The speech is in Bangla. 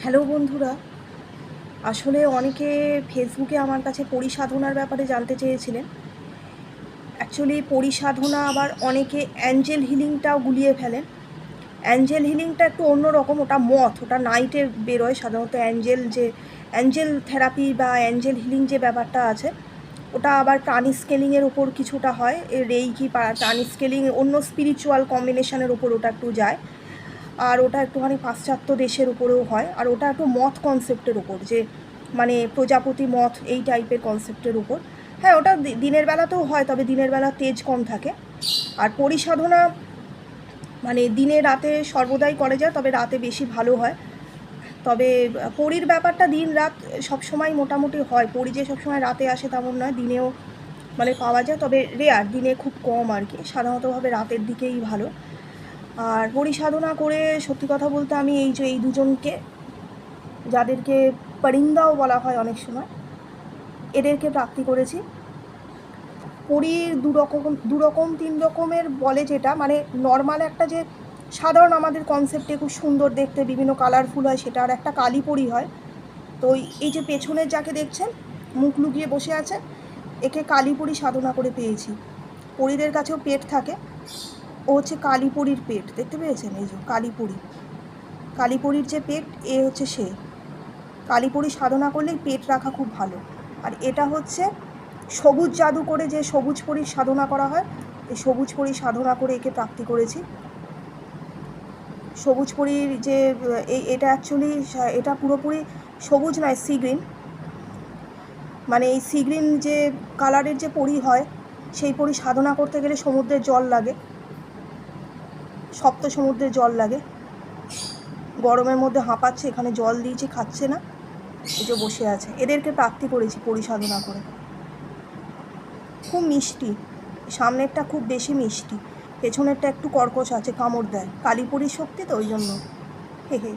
হ্যালো বন্ধুরা, আসলে অনেকে ফেসবুকে আমার কাছে পরিসাধনার ব্যাপারে জানতে চেয়েছিলেন। অ্যাকচুয়ালি পরিসাধনা আবার অনেকে অ্যাঞ্জেল হিলিংটাও গুলিয়ে ফেলেন। অ্যাঞ্জেল হিলিংটা একটু অন্যরকম, ওটা মথ, ওটা নাইটে বেরোয় সাধারণত। অ্যাঞ্জেল থেরাপি বা অ্যাঞ্জেল হিলিং যে ব্যাপারটা আছে, ওটা আবার প্রাণী স্কেলিংয়ের ওপর কিছুটা হয়। রেইকি প্রাণী স্কেলিং অন্য স্পিরিচুয়াল কম্বিনেশনের ওপর ওটা একটু যায়। আর ওটা একটুখানি পাশ্চাত্য দেশের উপরেও হয়। আর ওটা একটু মথ কনসেপ্টের ওপর, যে মানে প্রজাপতি মথ এই টাইপের কনসেপ্টের উপর। হ্যাঁ, ওটা দিনের বেলাতেও হয়, তবে দিনের বেলা তেজ কম থাকে। আর পরিসাধনা মানে দিনে রাতে সর্বদাই করে যায়, তবে রাতে বেশি ভালো হয়। তবে পরীর ব্যাপারটা দিন রাত সবসময় মোটামুটি হয়। পরী যে সবসময় রাতে আসে তেমন নয়, দিনেও মানে পাওয়া যায়, তবে রেয়ার, দিনে খুব কম আর কি। সাধারণতভাবে রাতের দিকেই ভালো। আর পরিসাধনা করে সত্যি কথা বলতে আমি এই দুজনকে, যাদেরকে পরিন্দাও বলা হয় অনেক সময়, এদেরকে প্রাপ্তি করেছি। পরীর দু রকম 3 রকমের বলে, যেটা মানে নর্মাল একটা যে সাধারণ আমাদের কনসেপ্টে খুব সুন্দর দেখতে বিভিন্ন কালারফুল হয় সেটা, আর একটা কালী পরী হয়। তো এই যে পেছনের যাকে দেখছেন মুখ লুকিয়ে বসে আছে, একে কালী পরী সাধনা করে পেয়েছি। পরীদের কাছেও পেট থাকে, ও হচ্ছে কালী পরীর পেট, দেখতে পেয়েছেন? এই যে কালী পরী, কালী পরীর যে পেট, এ হচ্ছে সে। কালী পরী সাধনা করলেই পেট রাখা খুব ভালো। আর এটা হচ্ছে সবুজ জাদু করে যে সবুজ পরীর সাধনা করা হয়, এই সবুজ পরীর সাধনা করে একে প্রাপ্তি করেছি। সবুজ পরীর যে এটা অ্যাকচুয়ালি এটা পুরোপুরি সবুজ নয়, সি গ্রিন। মানে এই সি গ্রিন যে কালারের যে পরী হয়, সেই পরী সাধনা করতে গেলে সমুদ্রের জল লাগে, সপ্ত সমুদ্রের জল লাগে। গরমের মধ্যে হাঁপাচ্ছে, এখানে জল দিয়েছি, খাচ্ছে না, এই যে বসে আছে। এদেরকে প্রাপ্তি করেছি পরিসাধনা করে। খুব মিষ্টি, সামনেরটা খুব বেশি মিষ্টি, পেছনেরটা একটু কর্কশ আছে, কামড় দেয়। কালীপরীর শক্তি তো, ওই জন্য। হে হে।